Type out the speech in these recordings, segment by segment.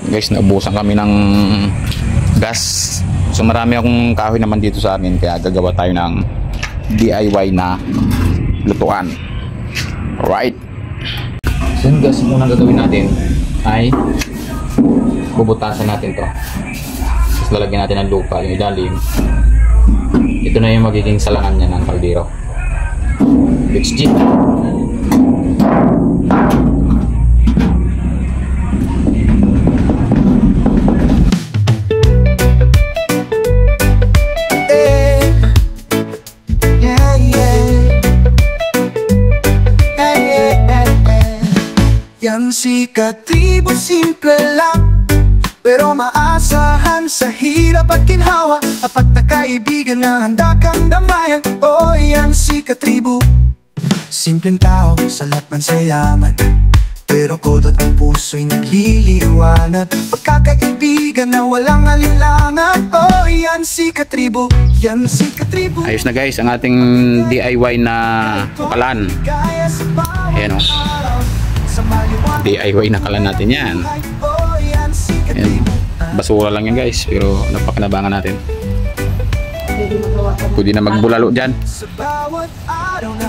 Guys, naubusan kami ng gas. So marami akong kahoy naman dito sa amin, kaya gagawa tayo ng DIY na lutuan. Alright. So yun guys, muna gagawin natin ay bubutasan natin to. Tapos lalagyan natin ng lupa, yung ilalim. Ito na yung magiging salangan niya ng kaldero. Let's go. Yan si Katribo, simple lang pero maasahan sa hirap at ginhawa. Apat na kaibigan na handa kang damayan. Oh, yan si Katribo, simpleng tao sa lahat man sa yaman, pero kodot ang puso'y nagliliwanag. Pagkakaibigan na walang alinlangan. Oh, yan si Katribo, yan si Katribo. Ayos na guys ang ating DIY na kalan. Ayan o, DIY na kalan natin yan. Ayan. Basura lang yan guys, pero napakinabangan natin. Pwede na magbulalo dyan,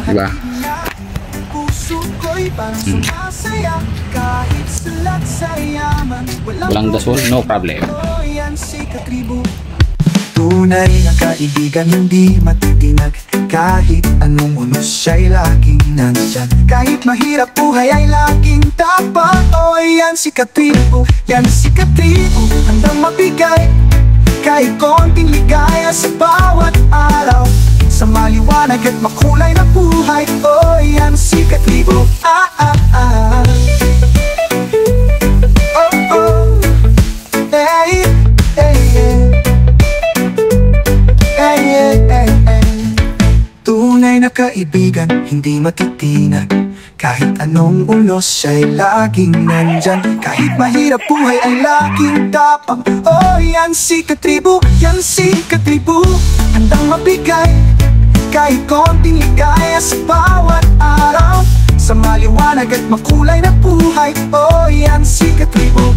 diba? Walang gasol, no problem. Tunay na kaibigan, hindi matitinag. Kahit anong unos siya'y laging nandyan. Kahit mahirap buhay ay laging tapang. Oh, yan si Katribo, yan si Katribo, handang mabigay kahit konting ligaya sa bawat araw. Sa maliwanag at makulay na buhay. Oh, yan si Katribo. Oh, oh. Hey, hey, hey. Hey, hey, hey, hey. Tunay na kaibigan, hindi matitinag. Kahit anong ulos siya'y laging nandyan. Kahit mahirap buhay ay laging tapang. Oh, yan si Katribo, yan si Katribo, handang mabigay kahit konting ligaya sa bawat araw. Sa maliwanag at makulay na buhay. Oh, yan si Katribo.